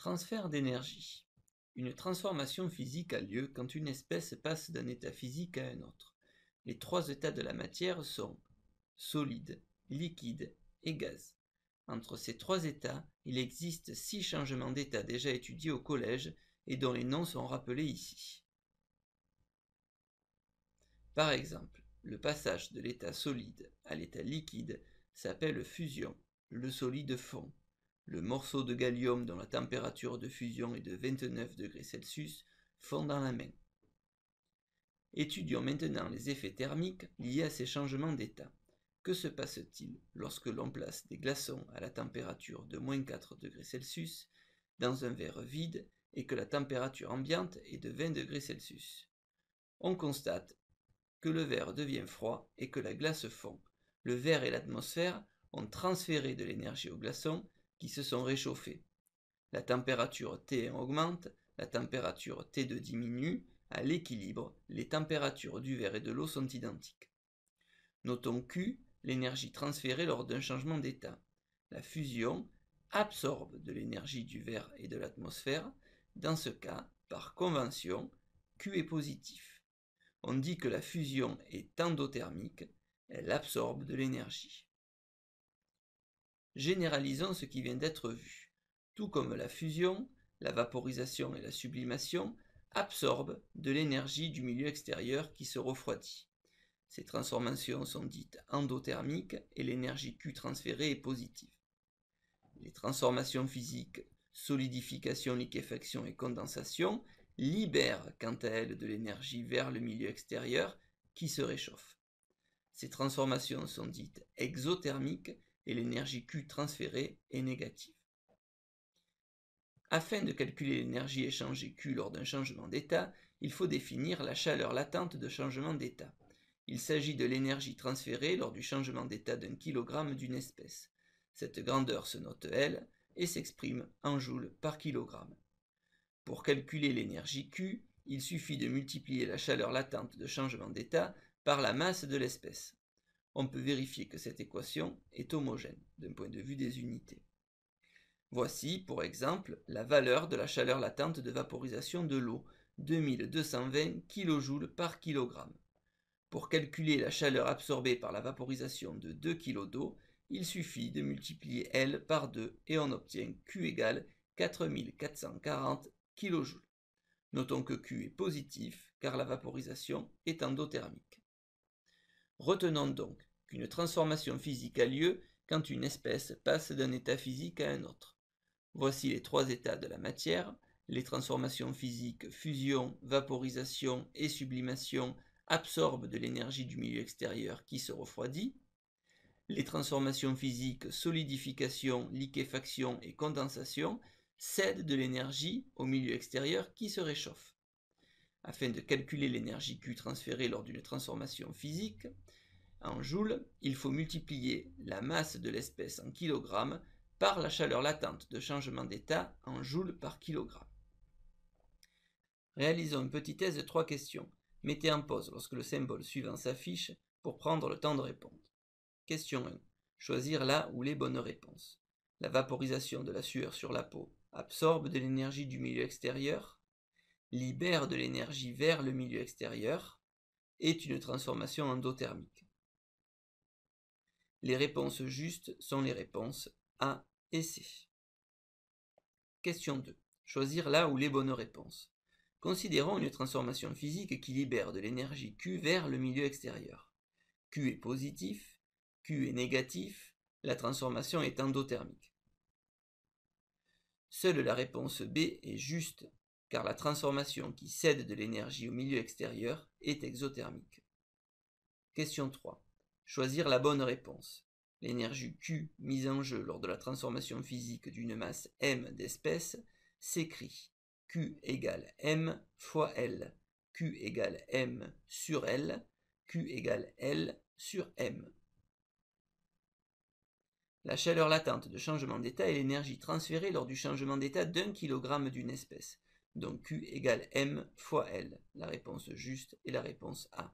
Transfert d'énergie. Une transformation physique a lieu quand une espèce passe d'un état physique à un autre. Les trois états de la matière sont solide, liquide et gaz. Entre ces trois états, il existe 6 changements d'état déjà étudiés au collège et dont les noms sont rappelés ici. Par exemple, le passage de l'état solide à l'état liquide s'appelle fusion, le solide fond. Le morceau de gallium dont la température de fusion est de 29 degrés Celsius fond dans la main. Étudions maintenant les effets thermiques liés à ces changements d'état. Que se passe-t-il lorsque l'on place des glaçons à la température de moins 4 degrés Celsius dans un verre vide et que la température ambiante est de 20 degrés Celsius? On constate que le verre devient froid et que la glace fond. Le verre et l'atmosphère ont transféré de l'énergie aux glaçons qui se sont réchauffés. La température T1 augmente, la température T2 diminue. À l'équilibre, les températures du verre et de l'eau sont identiques. Notons Q, l'énergie transférée lors d'un changement d'état. La fusion absorbe de l'énergie du verre et de l'atmosphère. Dans ce cas, par convention, Q est positif. On dit que la fusion est endothermique, elle absorbe de l'énergie. Généralisons ce qui vient d'être vu. Tout comme la fusion, la vaporisation et la sublimation absorbent de l'énergie du milieu extérieur qui se refroidit. Ces transformations sont dites endothermiques et l'énergie Q transférée est positive. Les transformations physiques, solidification, liquéfaction et condensation, libèrent quant à elles de l'énergie vers le milieu extérieur qui se réchauffe. Ces transformations sont dites exothermiques et l'énergie Q transférée est négative. Afin de calculer l'énergie échangée Q lors d'un changement d'état, il faut définir la chaleur latente de changement d'état. Il s'agit de l'énergie transférée lors du changement d'état d'un kilogramme d'une espèce. Cette grandeur se note L et s'exprime en joules par kilogramme. Pour calculer l'énergie Q, il suffit de multiplier la chaleur latente de changement d'état par la masse de l'espèce. On peut vérifier que cette équation est homogène d'un point de vue des unités. Voici, pour exemple, la valeur de la chaleur latente de vaporisation de l'eau, 2220 kJ par kilogramme. Pour calculer la chaleur absorbée par la vaporisation de 2 kg d'eau, il suffit de multiplier L par 2 et on obtient Q égale 4440 kJ. Notons que Q est positif car la vaporisation est endothermique. Retenons donc qu'une transformation physique a lieu quand une espèce passe d'un état physique à un autre. Voici les trois états de la matière. Les transformations physiques fusion, vaporisation et sublimation absorbent de l'énergie du milieu extérieur qui se refroidit. Les transformations physiques solidification, liquéfaction et condensation cèdent de l'énergie au milieu extérieur qui se réchauffe. Afin de calculer l'énergie Q transférée lors d'une transformation physique en joules, il faut multiplier la masse de l'espèce en kilogrammes par la chaleur latente de changement d'état en joules par kilogramme. Réalisons une petite thèse de 3 questions. Mettez en pause lorsque le symbole suivant s'affiche pour prendre le temps de répondre. Question 1. Choisir la ou les bonnes réponses. La vaporisation de la sueur sur la peau absorbe de l'énergie du milieu extérieur, libère de l'énergie vers le milieu extérieur, est une transformation endothermique. Les réponses justes sont les réponses A et C. Question 2. Choisir la ou les bonnes réponses. Considérons une transformation physique qui libère de l'énergie Q vers le milieu extérieur. Q est positif, Q est négatif, la transformation est endothermique. Seule la réponse B est juste, car la transformation qui cède de l'énergie au milieu extérieur est exothermique. Question 3. Choisir la bonne réponse. L'énergie Q mise en jeu lors de la transformation physique d'une masse M d'espèces s'écrit Q égale M fois L, Q égale M sur L, Q égale L sur M. La chaleur latente de changement d'état est l'énergie transférée lors du changement d'état d'un kilogramme d'une espèce. Donc Q égale M fois L. La réponse juste est la réponse A.